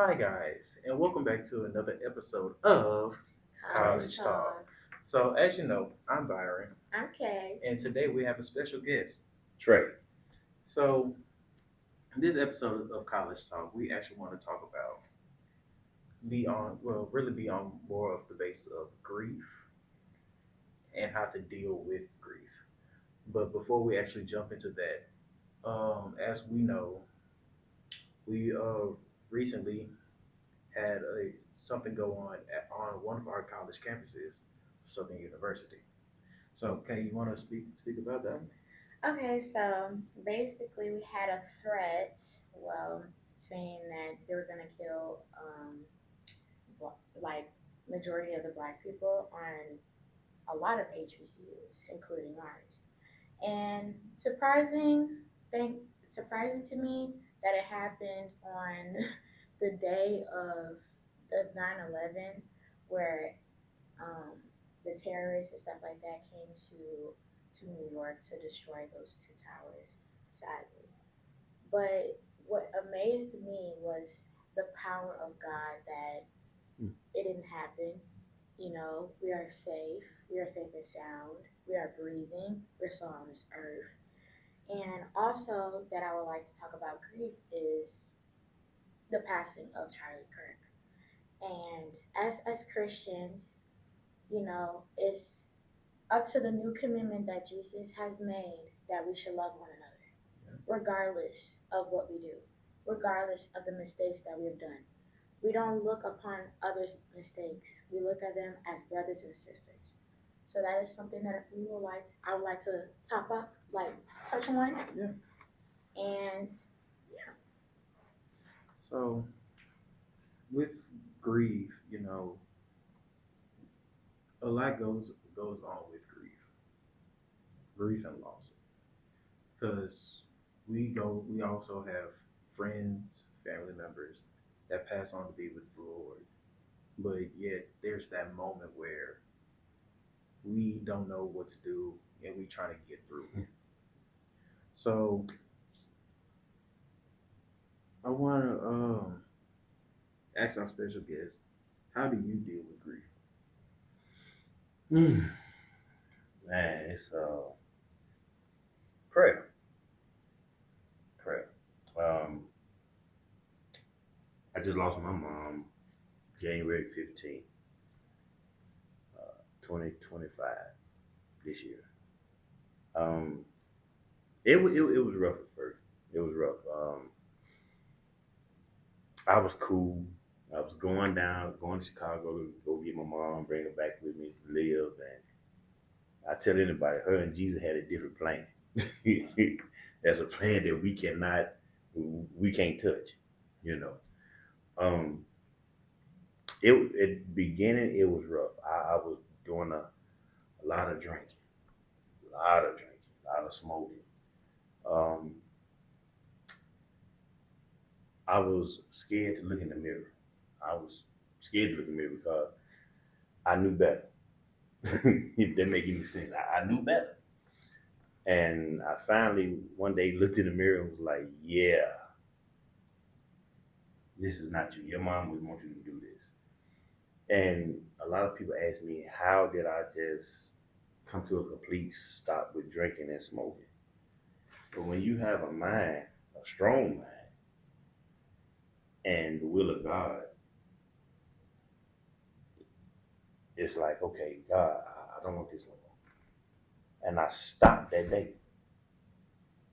Hi, guys, and welcome back to another episode of College College Talk. Talk. So, as you know, I'm Byron, Okay. and today we have a special guest, Trey. So, in this episode of College Talk, we actually want to talk about really be on more of the basis of grief and how to deal with grief. But before we actually jump into that, as we know, we recently had something go on one of our college campuses, Southern University. So, okay, you want to speak about that? Okay, so basically, we had a threat, well, saying that they were going to kill, like, majority of the black people on a lot of HBCUs, including ours. And thing, surprising to me that it happened on the day of the 9/11, where um, the terrorists and stuff like that came to New York to destroy those two towers, sadly. But what amazed me was the power of God that Mm. it didn't happen. You know, we are safe. We are safe and sound. We are breathing. We're still on this earth. And also, that I would like to talk about grief is the passing of Charlie Kirk. And as Christians, it's up to the new commitment that Jesus has made that we should love one another, regardless of what we do, regardless of the mistakes that we have done. We don't look upon others' mistakes. We look at them as brothers and sisters. So that is something that I would like to top up, like touch on. Yeah. And So, with grief, a lot goes on with grief and loss, because we also have friends, family members that pass on to be with the Lord, but yet there's that moment where we don't know what to do and we trying to get through it. So I want to ask our special guest, how do you deal with grief? Mm, man, it's prayer, prayer. Um, I just lost my mom January 15th, 2025 this year. Um, it was rough at first. It was rough. I was cool. I was going to Chicago to go get my mom, bring her back with me to live, and I tell anybody, her and Jesus had a different plan. That's a plan that we can't touch. You know. Um, it at the beginning it was rough. I was doing a lot of drinking, a lot of smoking. Um, I was scared to look in the mirror. I was scared to look in the mirror because I knew better. If that make any sense, I knew better. And I finally one day looked in the mirror and was like, "Yeah, this is not you. Your mom would want you to do this." And a lot of people ask me, how did I just come to a complete stop with drinking and smoking? But when you have a mind, a strong mind, and the will of God, it's like, okay, God, I don't want this no more. And I stopped that day.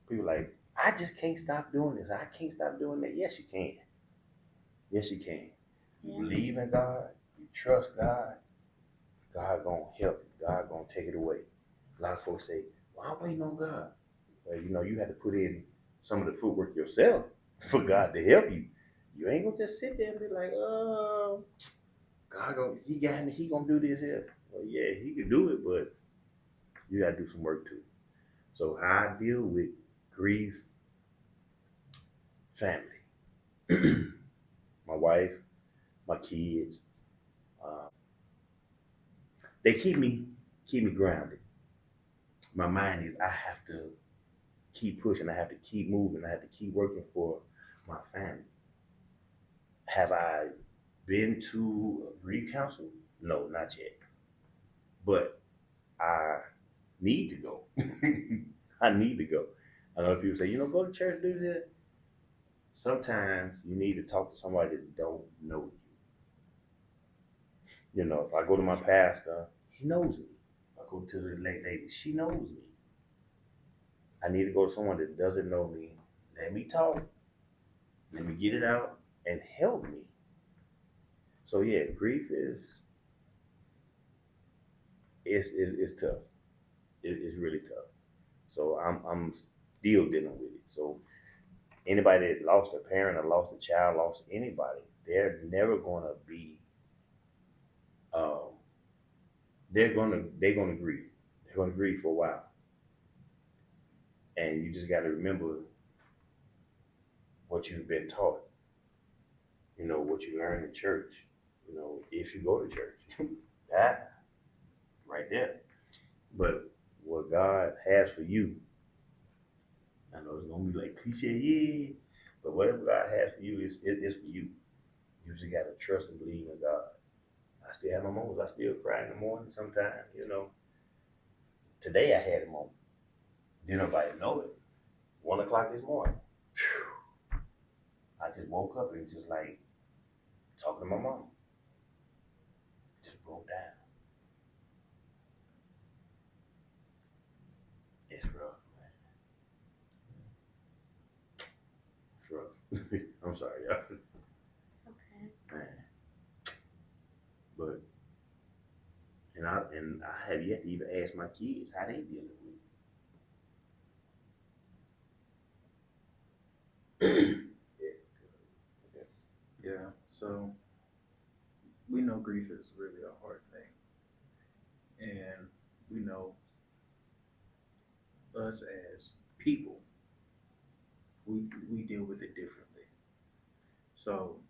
People like, I just can't stop doing this. I can't stop doing that. Yes, you can. Yes, you can. You yeah, believe in God, you trust God, God gonna help you. God gonna take it away. A lot of folks say, "Well, I'm waiting on God." Well, you had to put in some of the footwork yourself for God to help you. You ain't gonna just sit there and be like, "Oh, He got me. He gonna do this here." Well, yeah, He can do it, but you gotta do some work too. So how I deal with grief, family, my wife, my kids, uh, they keep me grounded. My mind is I have to keep pushing. I have to keep moving. I have to keep working for my family. I Have I been to a grief council? No, not yet. But I need to go. I need to go. I know people say, go to church, do this. Sometimes you need to talk to somebody that don't know you. If I go to my pastor, he knows me. If I go to the lady, she knows me. I need to go to someone that doesn't know me. Let me talk. Let me get it out and help me. So yeah, grief is tough. It's really tough. So I'm still dealing with it. So anybody that lost a parent or lost a child, lost anybody, they're never gonna be. Um, they're gonna grieve. They're gonna grieve for a while, and you just got to remember what you've been taught. What you learn in church. If you go to church, that right there. But what God has for you, I know it's gonna be like cliche, yeah. But whatever God has for you is for you. You just gotta trust and believe in God. I still have my moments. I still cry in the morning sometimes. Today I had a moment. Didn't nobody know it. 1:00 this morning. Whew, I just woke up and just like talking to my mom. Just broke down. It's rough, man. It's rough. I'm sorry, y'all. It's okay. Man. But I have yet to even ask my kids how they dealing with it. Yeah. So we know grief is really a hard thing, and we know us as people, we deal with it differently. So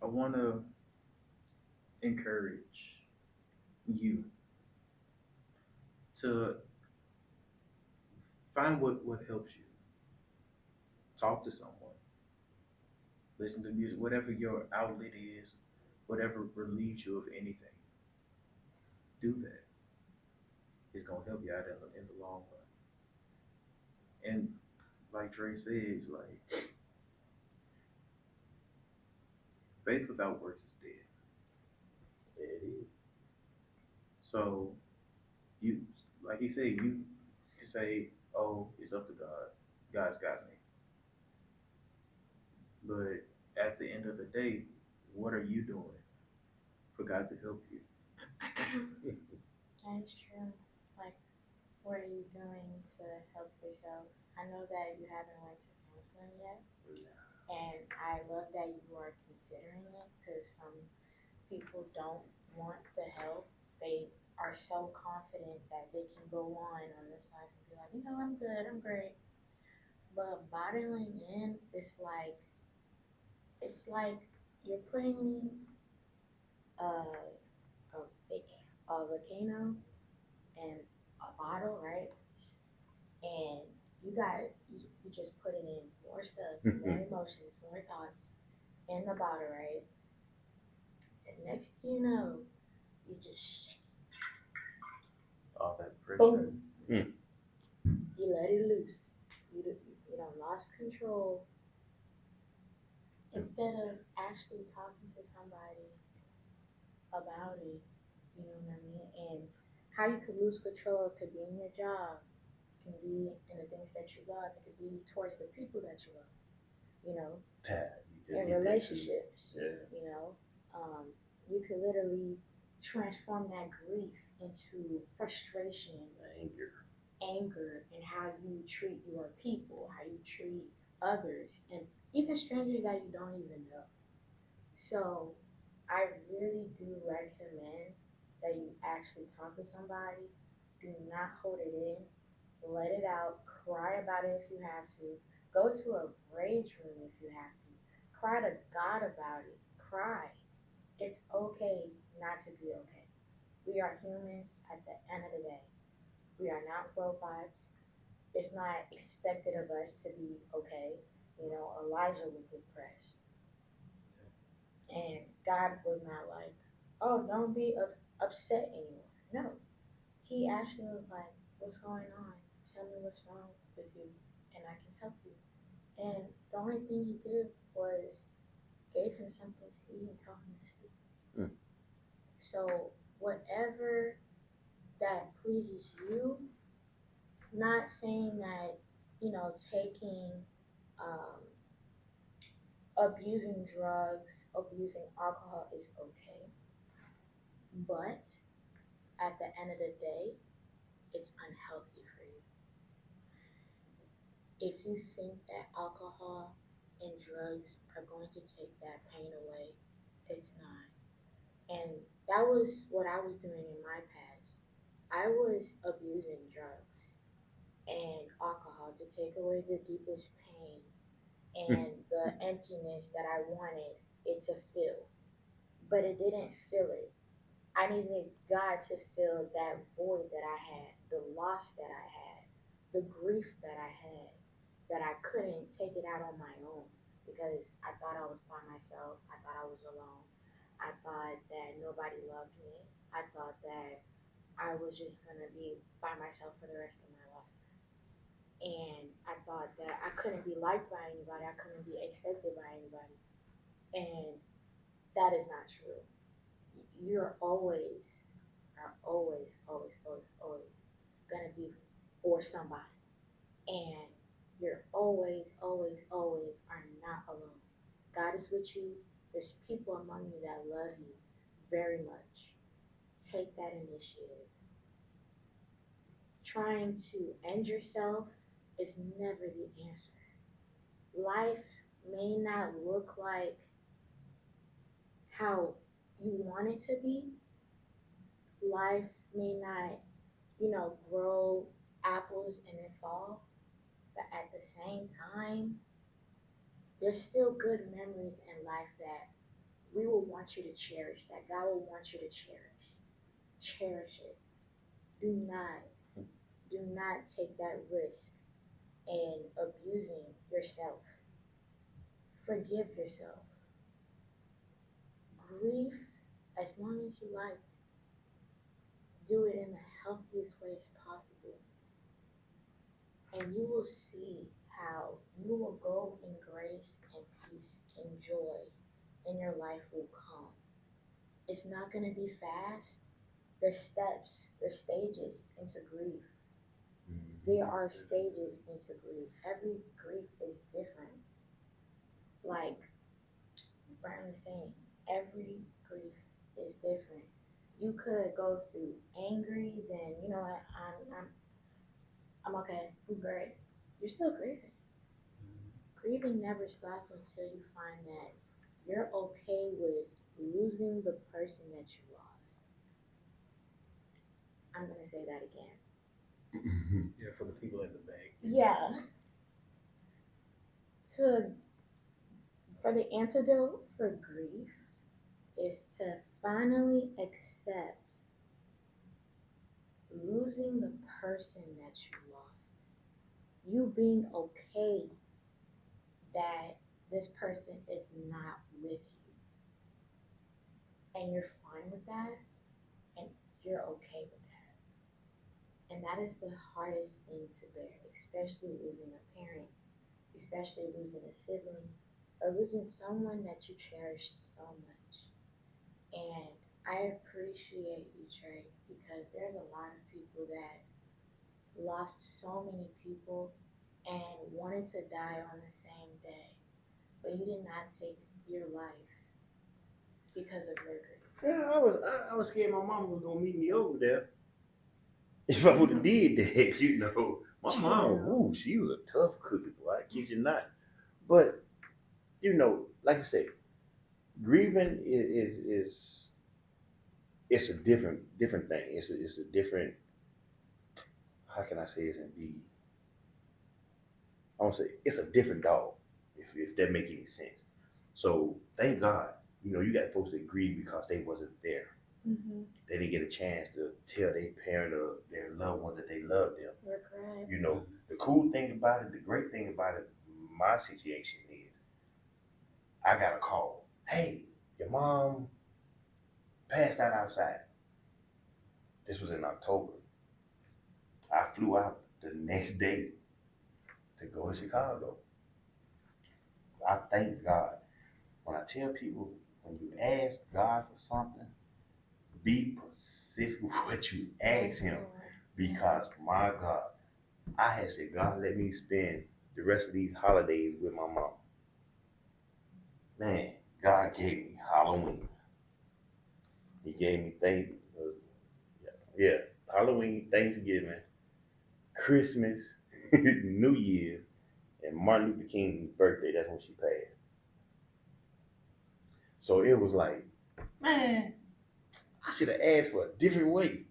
I want to encourage you to find what helps you. Talk to someone, listen to music, whatever your outlet is, whatever relieves you of anything. Do that. It's gonna help you out in the long run. And like Trey says, like faith without works is dead. It is. So you, like he said, you can say, "Oh, it's up to God. God's got me." But at the end of the day, what are you doing for God to help you? That is true. Like, what are you doing to help yourself? I know that you haven't went to counseling yet, and I love that you are considering it because some people don't want the help. They are so confident that they can go on this life and be like, I'm good, I'm great. But bottling in is like, it's like you're putting a volcano in a bottle, right? And you just putting in more stuff, more emotions, more thoughts in the bottle, right? And next thing you know, you just shake All that pressure. boom. You let it loose. You don't lost control. Instead of actually talking to somebody about it, you know what I mean? And how you could lose control could be in your job, it can be in the things that you love, it could be towards the people that you love, in relationships, you could literally transform that grief into frustration, anger, and how you treat your people, how you treat others, and even strangers that you don't even know. So I really do recommend that you actually talk to somebody. Do not hold it in. Let it out. Cry about it if you have to. Go to a rage room if you have to. Cry to God about it. Cry. It's okay not to be okay. We are humans at the end of the day. We are not robots. It's not expected of us to be okay. You know, Elijah was depressed, and God was not like, "Oh, don't be upset anymore." No, He actually was like, "What's going on? Tell me what's wrong with you, and I can help you." And the only thing He did was gave him something to eat and told him to sleep. Mm. So whatever that pleases you, not saying that, you know, taking, um, abusing drugs, abusing alcohol is okay, but at the end of the day, it's unhealthy for you. If you think that alcohol and drugs are going to take that pain away, it's not. And that was what I was doing in my past. I was abusing drugs and alcohol to take away the deepest pain and the emptiness that I wanted it to fill. But it didn't fill it. I needed God to fill that void that I had, the loss that I had, the grief that I had, that I couldn't take it out on my own because I thought I was by myself. I thought I was alone. I thought that nobody loved me. I thought that I was just going to be by myself for the rest of my life. And I thought that I couldn't be liked by anybody. I couldn't be accepted by anybody. And that is not true. You're always, are always, always, always, always going to be for somebody. And you're always, always, always are not alone. God is with you. There's people among you that love you very much. Take that initiative. Trying to end yourself is never the answer. Life may not look like how you want it to be. Life may not, you know, grow apples in its all, but at the same time, there's still good memories in life that we will want you to cherish, that God will want you to cherish. Cherish it. Do not take that risk in abusing yourself. Forgive yourself. Grief as long as you like. Do it in the healthiest way as possible. And you will see how you will go in grace and peace and joy, and your life will come. It's not going to be fast. There's steps, there's stages into grief. There are stages into grief. Every grief is different. Like Byron was saying, every grief is different. You could go through angry, then you know what, I'm okay, I'm great. You're still grieving. Grieving never stops until you find that you're okay with losing the person that you lost. I'm gonna say that again. Yeah, for the people in the back. Yeah. For the antidote for grief is to finally accept losing the person that you lost. You being okay that this person is not with you. And you're fine with that, and you're okay with that. And that is the hardest thing to bear, especially losing a parent, especially losing a sibling, or losing someone that you cherish so much. And I appreciate you, Trey, because there's a lot of people that lost so many people and wanted to die on the same day, but you did not take your life because of your grief. Yeah, I was scared my mom was gonna meet me over there. If I would have did that, you know, my mom, ooh, she was a tough cookie, boy. I kid you not. But you know, like you say, grieving is it's a different thing. It's a different. How can I say this and be? I want to say it's a different dog. If that make any sense. So thank God, you know, you got folks that grieve because they wasn't there. Mm-hmm. They didn't get a chance to tell their parent or their loved one that they loved them. Regret. You know, the cool thing about it, the great thing about it, my situation is, I got a call. Hey, your mom passed out outside. This was in October. I flew out the next day to go to Chicago. I thank God. When I tell people, when you ask God for something, be specific with what you ask Him. Because, my God, I had said, God, let me spend the rest of these holidays with my mom. Man, God gave me Halloween. He gave me Halloween, Thanksgiving, Christmas, New Year's, and Martin Luther King's birthday. That's when she passed. So it was like, man, I should have asked for a different way.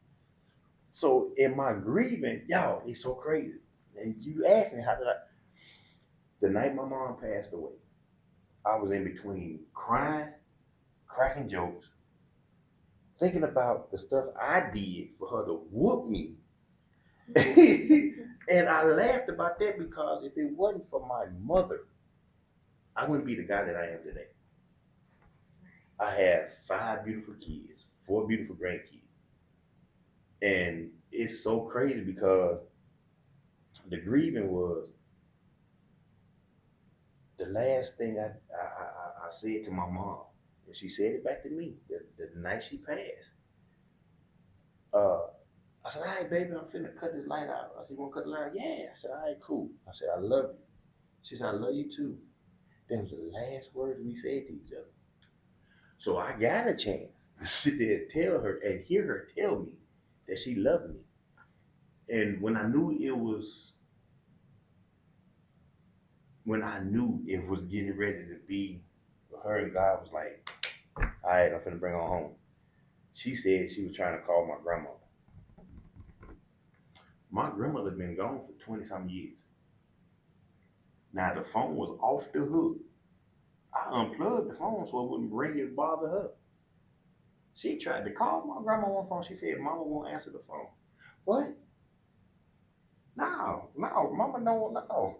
So in my grieving, y'all, it's so crazy. And you asked me, how did I? The night my mom passed away, I was in between crying, cracking jokes, thinking about the stuff I did for her to whoop me. And I laughed about that because if it wasn't for my mother, I wouldn't be the guy that I am today. I have 5 beautiful kids, 4 beautiful grandkids. And it's so crazy because the grieving was the last thing I said to my mom. And she said it back to me the night she passed. I said, all right, baby, I'm finna cut this light out. I said, you wanna cut the light out? Yeah. I said, all right, cool. I said, I love you. She said, I love you too. That was the last words we said to each other. So I got a chance to sit there and tell her and hear her tell me that she loved me. And when I knew it was getting ready to be, her and God was like, all right, I'm finna bring her home. She said she was trying to call my grandmother. My grandmother had been gone for 20-something years. Now the phone was off the hook. I unplugged the phone so it wouldn't ring and bother her. She tried to call my grandma on the phone. She said, Mama won't answer the phone. What? No, Mama don't know.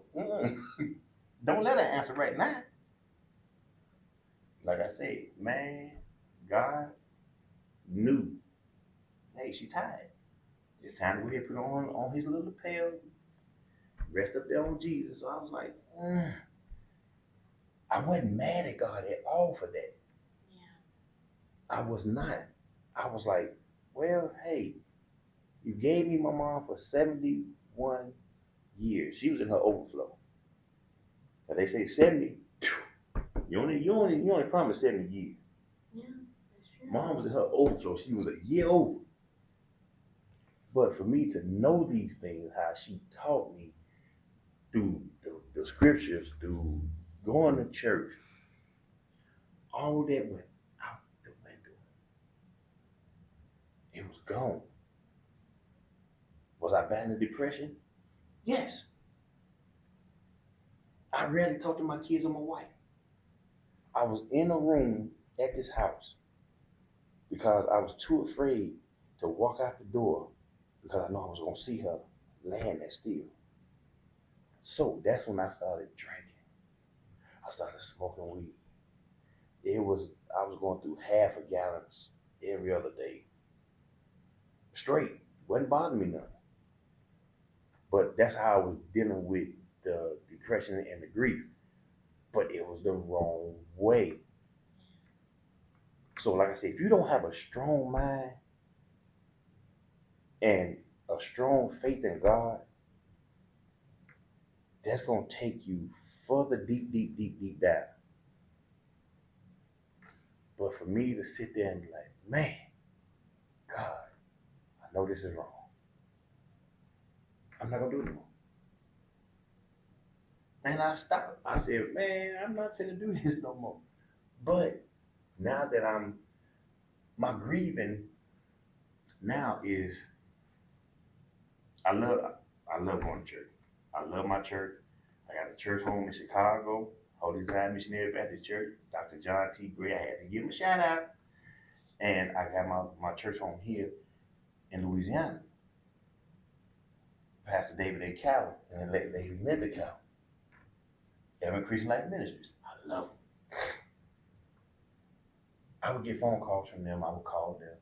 Don't let her answer right now. Like I said, man, God knew. Hey, she tired. It's time to go ahead and put on his little lapel, rest up there on Jesus. So I was like, I wasn't mad at God at all for that. Yeah. I was not. I was like, well, hey, you gave me my mom for 71 years. She was in her overflow. But they say 70. You only promised 70 years. Yeah, that's true. Mom was in her overflow. She was a year over. But for me to know these things, how she taught me through the scriptures, through going to church, all that went out the window. It was gone. Was I battling depression? Yes. I rarely talked to my kids or my wife. I was in a room at this house because I was too afraid to walk out the door because I know I was going to see her laying there still. So that's when I started drinking. I started smoking weed. I was going through half a gallon every other day. Straight. Wasn't bothering me none. But that's how I was dealing with the depression and the grief. But it was the wrong way. So like I said, if you don't have a strong mind and a strong faith in God, that's going to take you further deep down. But for me to sit there and be like, man, God, I know this is wrong. I'm not going to do it anymore. And I stopped. I said, man, I'm not finna do this no more. But now that my grieving now is, I love going to church. I love my church. I got a church home in Chicago, Holy Zion Missionary Baptist Church, Dr. John T. Gray. I had to give him a shout out. And I got my church home here in Louisiana. Pastor David A. Cowell and Lady Linda Cowell. Ever Christian Life Ministries. I love them. I would get phone calls from them. I would call them,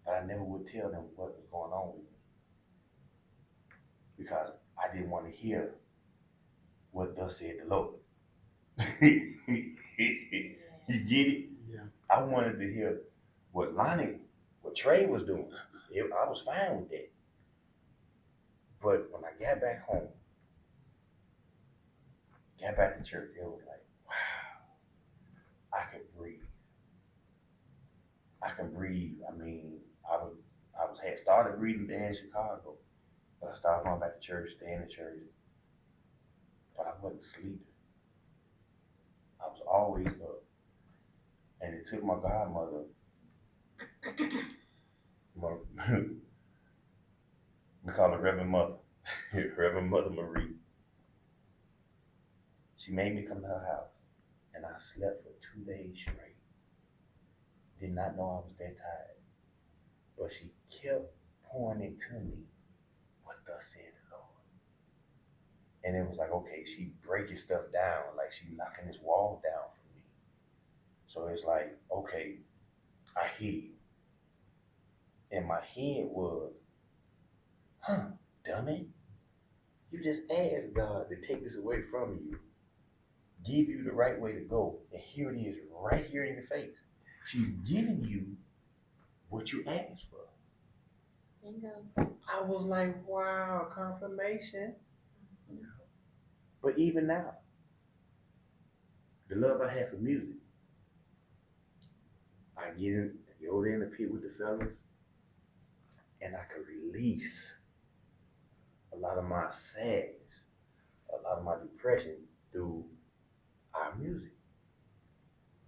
but I never would tell them what was going on with me because I didn't want to hear what thus said the Lord. You get it? Yeah. I wanted to hear what Trey was doing. I was fine with that. But when I got back home, got back to church, it was like, wow, I can breathe. I can breathe. I mean, had started breathing there in Chicago, but I started going back to church, staying in church, but I wasn't sleeping. I was always up. And it took my godmother, we call her Reverend Mother, Reverend Mother Marie. She made me come to her house, and I slept for 2 days straight. Did not know I was that tired. But she kept pouring into me what thus said the Lord. And it was like, okay, she breaking stuff down, like she knocking this wall down for me. So it's like, okay, I hear you. And my head was, dummy, you just asked God to take this away from you, give you the right way to go, and here it is right here in your face. She's giving you what you asked for. Bingo. I was like, wow, confirmation. But even now, the love I have for music, I go in and pit with the fellas, and I can release a lot of my sadness, a lot of my depression through our music,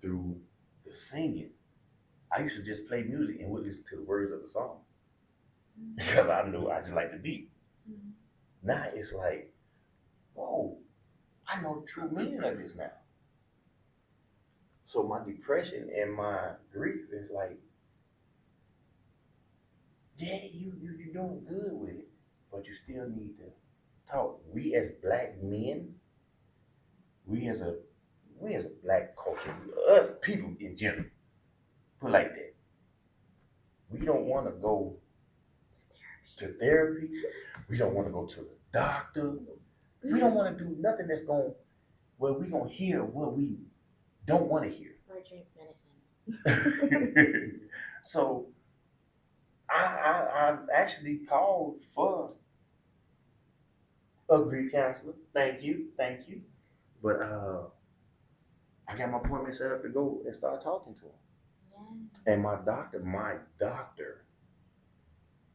through the singing. I used to just play music and would listen to the words of the song because I knew I just like the beat. Mm-hmm. Now it's like, whoa, I know the true meaning of this now. So my depression and my grief is like, yeah, you're doing good with it, but you still need to talk. We as black men, we as a black culture, us people in general, put it like that. We don't want to go to therapy. We don't want to go to the doctor. We don't want to do nothing that's where we gonna hear what we don't want to hear. Or drink medicine. So I actually called for a grief counselor. Thank you. But I got my appointment set up to go and start talking to him. Yeah. And my doctor,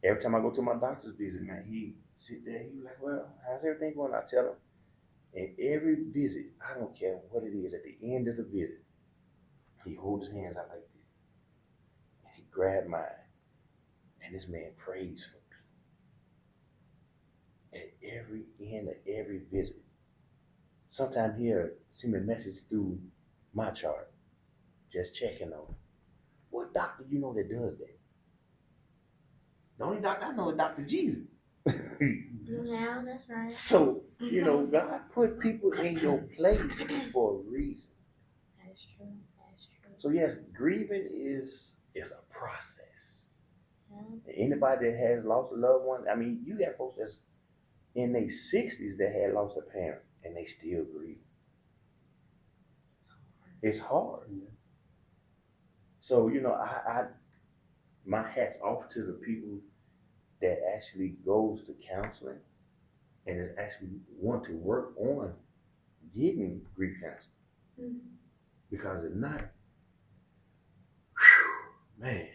every time I go to my doctor's visit, man, he sit there, he like, well, how's everything going? I tell him. And every visit, I don't care what it is, at the end of the visit, he holds his hands out like this. And he grabbed mine. And this man prays for me. At every end of every visit. Sometimes he'll send me a message through my chart, just checking on him. What doctor you know that does that? The only doctor I know is Dr. Jesus. Yeah, that's right. So, God put people in your place for a reason. That is true. So yes, grieving is a process. Yeah. Anybody that has lost a loved one, I mean, you got folks that's in their 60s that had lost a parent and they still grieve. It's hard. Yeah. So, my hat's off to the people that actually goes to counseling and that actually want to work on getting grief counseling. Mm-hmm. Because if not, man,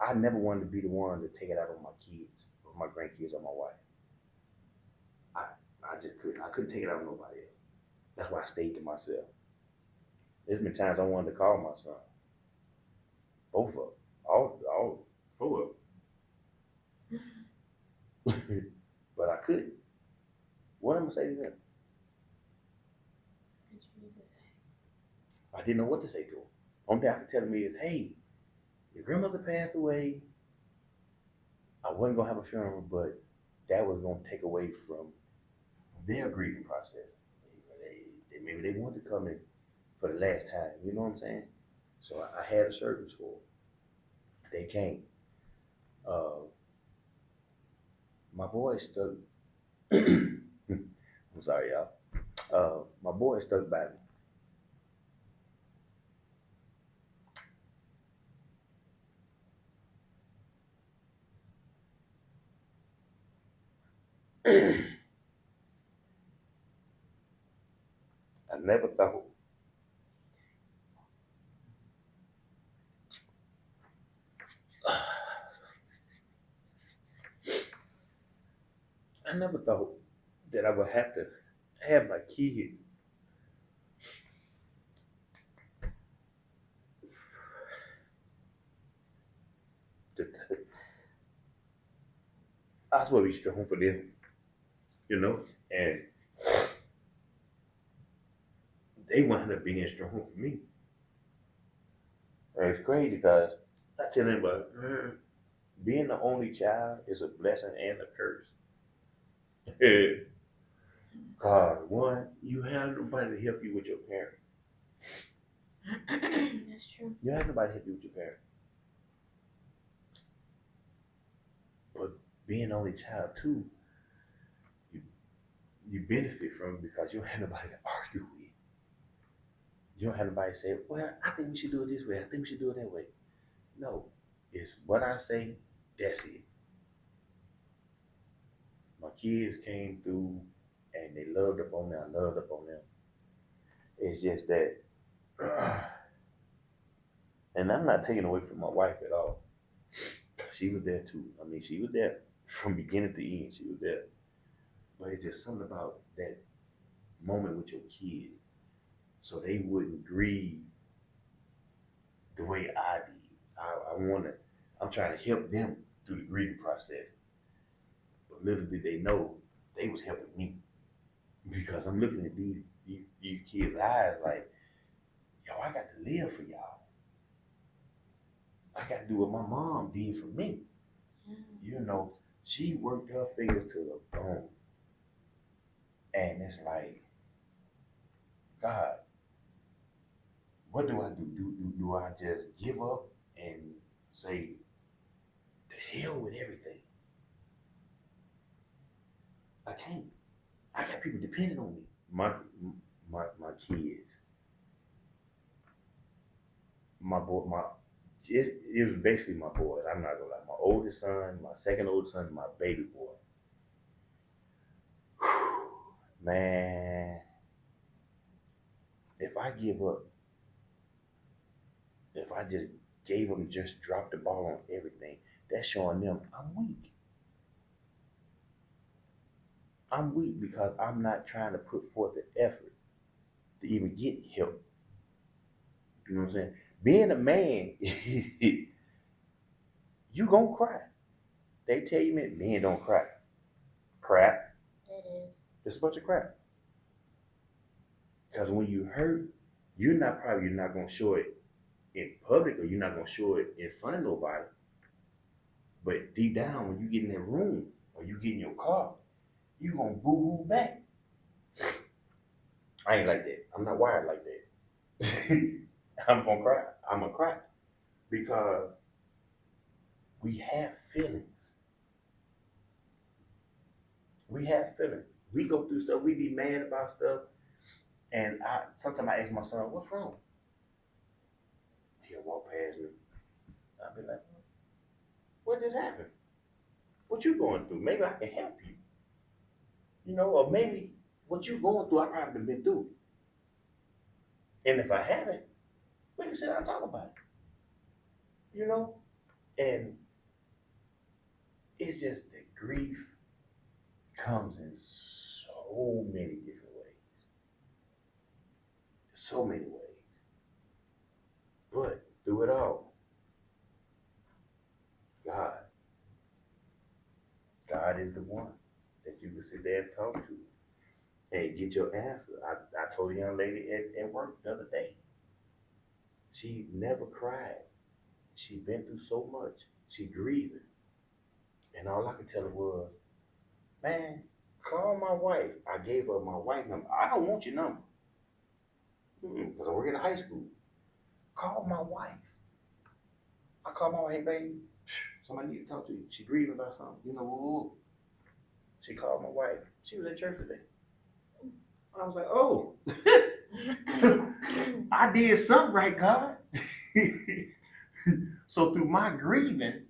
I never wanted to be the one to take it out on my kids or my grandkids or my wife. I just couldn't. I couldn't take it out on nobody else. That's why I stayed to myself. There's been times I wanted to call my son. Both of them. All 4 of them. But I couldn't. What am I going to say to them? What you need to say? I didn't know what to say to them. Only thing I could tell them is, hey, your grandmother passed away. I wasn't going to have a funeral, but that was going to take away from their grieving process. Maybe they wanted to come in for the last time. You know what I'm saying? So I had a service for them. They came. My boy stuck. I'm sorry, y'all. My boy stuck by me. I never thought. I never thought that I would have to have my kid I was supposed to be strong for them, you know, and they wound up being strong for me. And it's crazy because I tell anybody, being the only child is a blessing and a curse. God, one, you have nobody to help you with your parent. That's true. You have nobody to help you with your parent. But being the only child too, you benefit from it because you don't have nobody to argue with. You don't have nobody to say, well, I think we should do it this way. I think we should do it that way. No, it's what I say, that's it. My kids came through and they loved up on me. I loved up on them. It's just that, and I'm not taking away from my wife at all. She was there too. I mean, she was there from beginning to end. She was there. But it's just something about that moment with your kids, so they wouldn't grieve the way I did. I'm trying to help them through the grieving process. But little did they know, they was helping me. Because I'm looking at these kids' eyes like, yo, I got to live for y'all. I got to do what my mom did for me. You know, she worked her fingers to the bone. And it's like, God, what do I do? Do I just give up and say, the hell with everything? I can't. I got people depending on me. My kids. It was basically my boys. I'm not gonna lie. My oldest son, my second oldest son, my baby boy. Whew, man, if I give up, if I just gave them, just dropped the ball on everything, that's showing them I'm weak. I'm weak because I'm not trying to put forth the effort to even get help. You know what I'm saying? Being a man, you gonna cry. They tell you, man, men don't cry. Crap. It is. It's a bunch of crap. Because when you hurt, you're not gonna show it in public, or you're not gonna show it in front of nobody. But deep down, when you get in that room or you get in your car, you gonna boo-hoo back. I ain't like that. I'm not wired like that. I'm gonna cry. I'm gonna cry. Because we have feelings. We have feelings. We go through stuff. We be mad about stuff. And sometimes I ask my son, what's wrong? He'll walk past me. I'll be like, what just happened? What you going through? Maybe I can help you. You know, or maybe what you going through, I probably been through. And if I haven't, we can sit down and talk about it. You know? And it's just that grief comes in so many different ways. So many ways. But through it all, God is the one that you can sit there and talk to and get your answer. I told a young lady at work the other day, she never cried. She been through so much. She grieving. And all I could tell her was, man, Call my wife. I gave her my wife number. I don't want your number. Because I work at a high school. Call my wife. I call my wife, hey baby, somebody need to talk to you. She grieving about something. You know, woo woo. She called my wife. She was at church today. I was like, oh, I did something right, God. So through my grieving,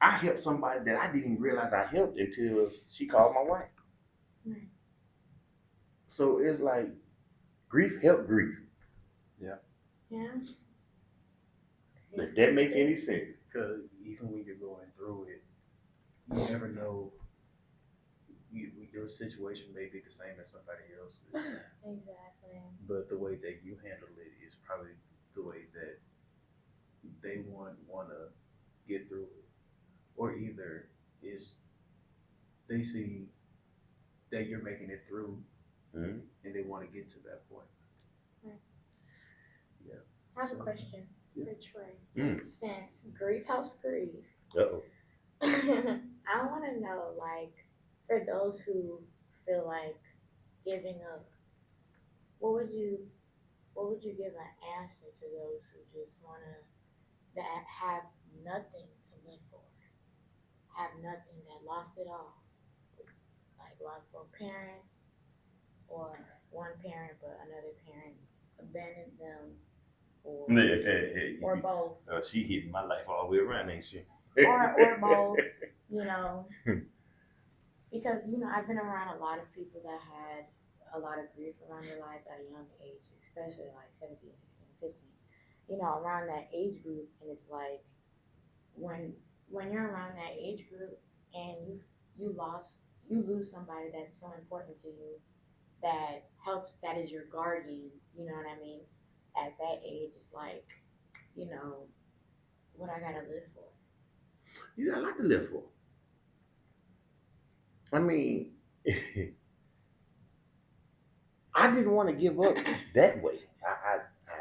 I helped somebody that I didn't even realize I helped until she called my wife. Right. So it's like grief help grief. Yeah. If that make any sense. Because even when you're going through it, you never know. Your situation may be the same as somebody else's. Exactly. But the way that you handle it is probably the way that they want to get through it. Or either is they see that you're making it through and they want to get to that point. Right. Yeah. I have a question for Trey. Mm. Since grief helps grieve, Uh-oh. I want to know, like, for those who feel like giving up, what would you give an answer to those who just want to that have nothing to live for, have nothing, that lost it all, like lost both parents, or one parent but another parent abandoned them, or both, She hitting my life all the way around, ain't she? or both, you know, because I've been around a lot of people that had a lot of grief around their lives at a young age, especially like 17, 16, 15, around that age group. And it's like when you're around that age group and you lose somebody that's so important to you, that is your guardian, you know what I mean? At that age, it's like, what I gotta live for. You got a lot to live for. I mean, I didn't want to give up that way. I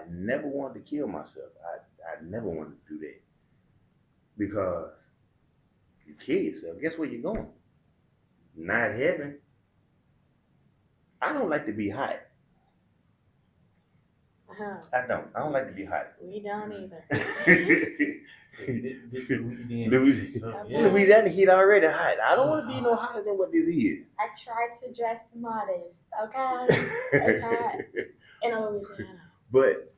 never wanted to kill myself. I never wanted to do that. Because you kill yourself, guess where you're going? Not heaven. I don't like to be hot. I don't like to be hot. We don't either. This Louisiana. So, yeah. Louisiana heat already hot. I don't want to be no hotter than what this is. I tried to dress modest, okay? It's hot in Louisiana. But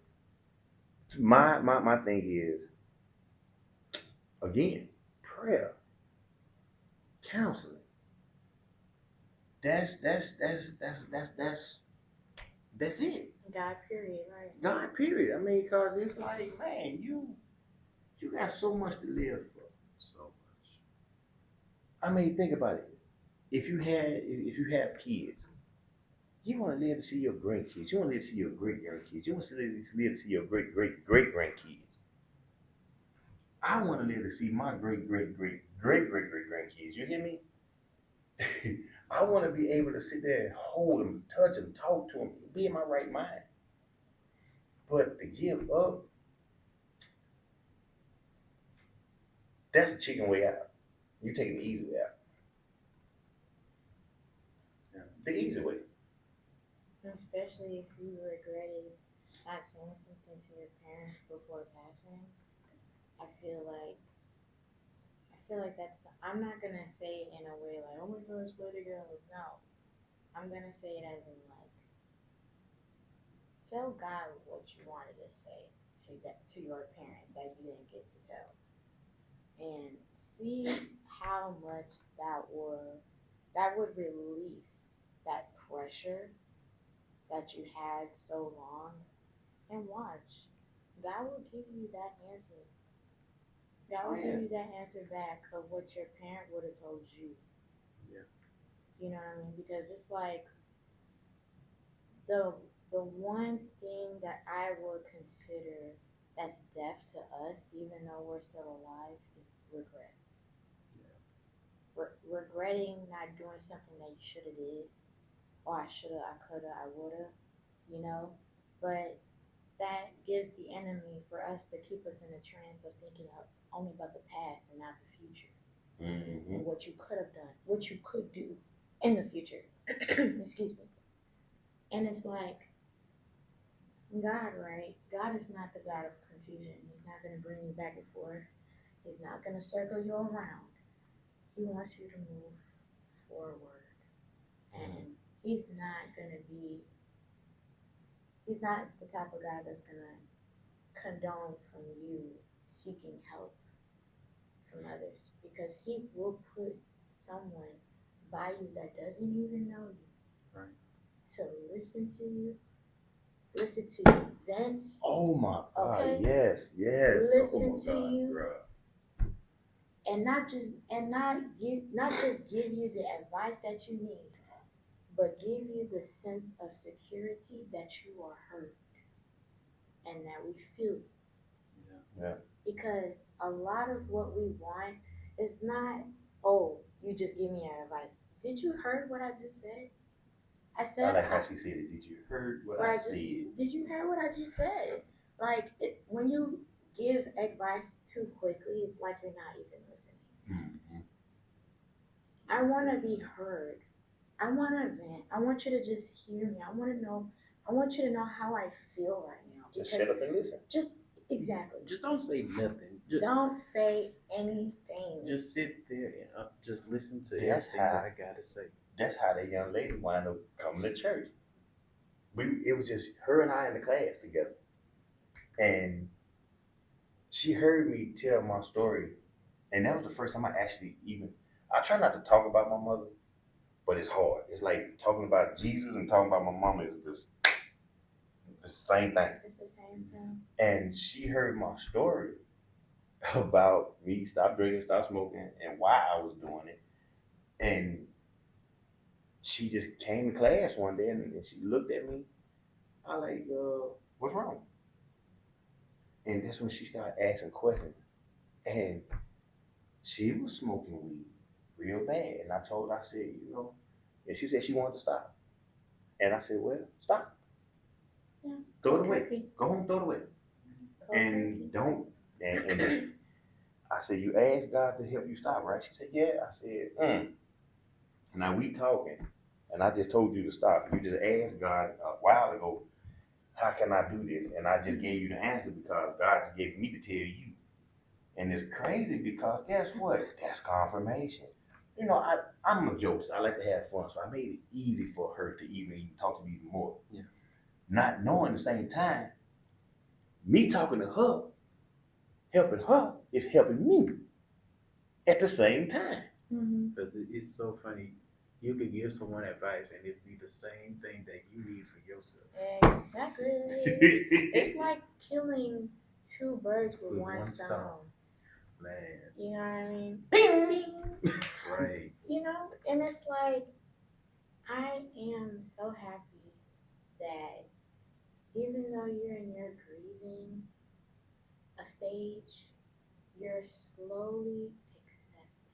my thing is, again, prayer, counseling. That's it. God, period, right? God, period. I mean, because it's like, man, you got so much to live for. So much. I mean, think about it. If you have kids, you want to live to see your grandkids. You want to live to see your great grandkids. You want to live to see your great grandkids. I want to live to see my great grandkids. You hear me? I want to be able to sit there and hold them, touch them, talk to them, be in my right mind. But to give up, that's the chicken way out. You're taking the easy way out. Yeah. The easy way. Especially if you regretted not saying something to your parents before passing. I feel like that's, I'm not gonna say it in a way like, oh my gosh, let it go. No. I'm gonna say it as in like, tell God what you wanted to say to your parent that you didn't get to tell. And see how much that would release that pressure that you had so long. And watch. God will give you that answer. God will give you that answer back of what your parent would have told you. Yeah. You know what I mean? Because it's like the one thing that I would consider that's death to us, even though we're still alive, is regret. Yeah. Regretting not doing something that you should have did, or I should have, I could have, I would have, But that gives the enemy for us to keep us in a trance of thinking of only about the past and not the future. Mm-hmm. And what you could have done, what you could do. in the future. Excuse me. And it's like God, right? God is not the God of confusion. He's not going to bring you back and forth. He's not going to circle you around. He wants you to move forward. And he's not the type of God that's going to condone from you seeking help from others, because he will put someone by you that doesn't even know you, Right. to listen to you, listen to you vent. Oh my God! Okay. Yes. Listen Oh my to God, you. bruh. And not just give you the advice that you need, but give you the sense of security that you are heard and that we feel you. Yeah. Because a lot of what we want is not, oh, you just give me your advice. Did you heard what I just said? I said, I like how she said it. Did you heard what I said? Did you hear what I just said? Like, when you give advice too quickly, it's like you're not even listening. Mm-hmm. I want to be heard. I want to vent. I want you to just hear me. I want you to know how I feel right now. Just shut up and listen. Just exactly. Just don't say nothing. Just Don't say anything. just sit there and just listen to That's everything how- that I gotta say. That's how that young lady wound up coming to church. It was just her and I in the class together, and she heard me tell my story, and that was the first time I actually even. I try not to talk about my mother, but it's hard. It's like talking about Jesus and talking about my mama is just the same thing. It's the same thing. And she heard my story about me stop drinking, stop smoking, and why I was doing it. And she just came to class one day and she looked at me. I like, what's wrong? And that's when she started asking questions. And she was smoking weed real bad. And I told her, I said, and she said she wanted to stop. And I said, well, stop. Yeah. Throw it away. Go home, throw it away. And don't, and just, I said, you asked God to help you stop, right? She said, yeah. I said, Now we talking, and I just told you to stop. You just asked God a while ago, how can I do this? And I just gave you the answer because God just gave me to tell you. And it's crazy because guess what? That's confirmation. I'm a jokester. I like to have fun. So I made it easy for her to even talk to me even more. Yeah. Not knowing at the same time, me talking to her, helping her is helping me at the same time. Because it's so funny. You could give someone advice and it'd be the same thing that you need for yourself. Exactly. It's like killing two birds with one stone. Man. You know what I mean? Bing! Bing. Right. And it's like, I am so happy that even though you're in your grieving a stage, you're slowly accepting.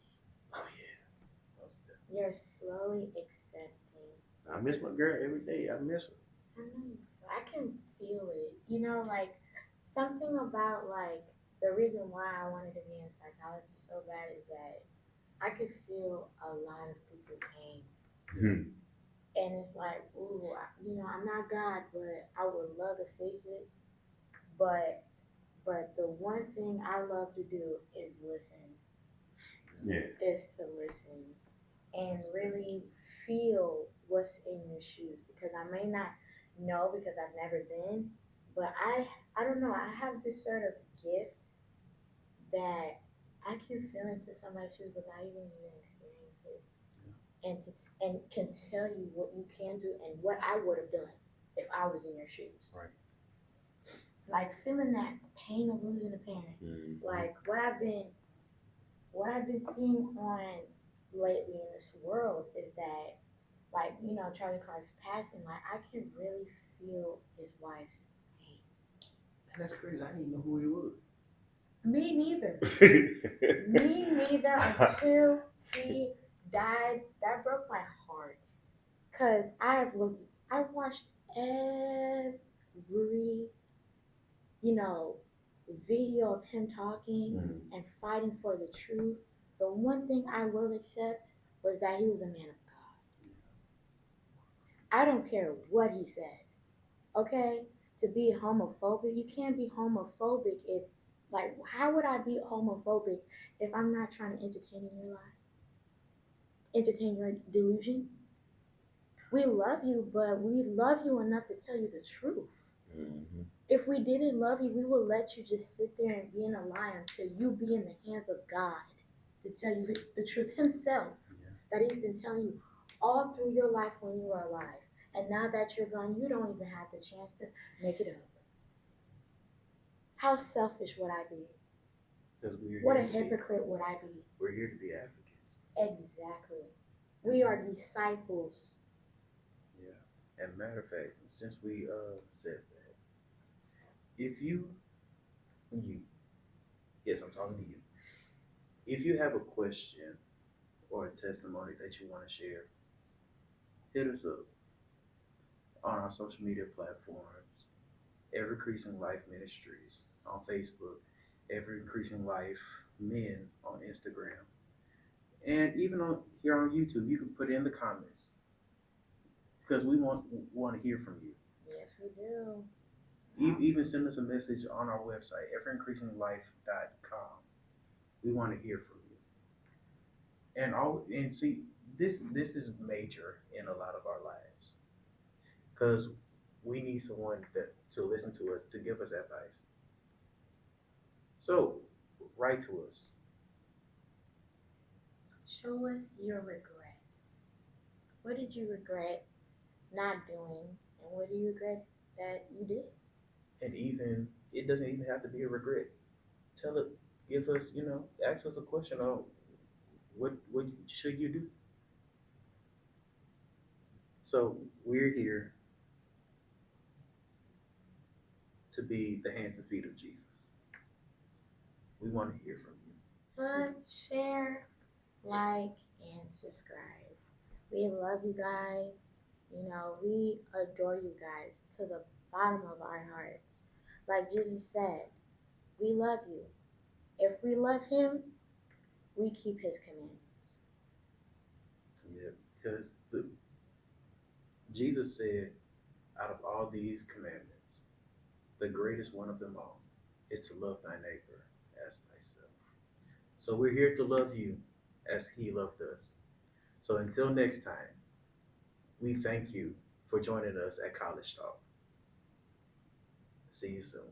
Oh yeah. Most definitely. You're slowly accepting. I miss my girl every day. I miss her. I know you do. I can feel it. Like something about like the reason why I wanted to be in psychology so bad is that I could feel a lot of people's pain. Mm-hmm. And it's like, ooh, I'm not God, but I would love to face it. But the one thing I love to do is listen. Yeah. Is to listen and really feel what's in your shoes, because I may not know because I've never been, but I don't know. I have this sort of gift that I can feel into somebody's shoes without even experience it. And can tell you what you can do and what I would have done if I was in your shoes. Right. Like feeling that pain of losing a parent. Mm-hmm. Like what I've been seeing on lately in this world is that, like, Charlie Clark's passing, like I can really feel his wife's pain. That's crazy. I didn't know who he was. Me neither. Me neither until he died. That broke my heart. Cause I watched every, video of him talking and fighting for the truth. The one thing I will accept was that he was a man of God. I don't care what he said. Okay? To be homophobic, you can't be homophobic if, like, how would I be homophobic if I'm not trying to entertain in your life? Entertain your delusion? We love you, but we love you enough to tell you the truth. Mm-hmm. If we didn't love you, we would let you just sit there and be in a lie until you be in the hands of God to tell you the truth Himself that He's been telling you all through your life when you were alive. And now that you're gone, you don't even have the chance to make it up. How selfish would I be? Because What a hypocrite would I be? We're here to be advocates. Exactly. We are disciples. Yeah. And matter of fact, since we said that, if you, yes, I'm talking to you. If you have a question or a testimony that you want to share, hit us up on our social media platforms, Ever Increasing Life Ministries on Facebook, Ever Increasing Life Men on Instagram, and even on here on YouTube. You can put in the comments because we want to hear from you. Yes, we do. Even send us a message on our website, everincreasinglife.com. We want to hear from you. And see, this is major in a lot of our lives because we need someone to listen to us, to give us advice. So write to us. Show us your regrets. What did you regret not doing, and what do you regret that you did? And even it doesn't even have to be a regret. Tell it, give us, ask us a question on what should you do. So we're here to be the hands and feet of Jesus. We want to hear from you. But share, like, and subscribe. We love you guys. We adore you guys to the bottom of our hearts. Like Jesus said, we love you. If we love Him, we keep His commandments. Yeah, because Jesus said, out of all these commandments, the greatest one of them all is to love thy neighbor as thyself. So we're here to love you as He loved us. So until next time, we thank you for joining us at College Talk. See you soon.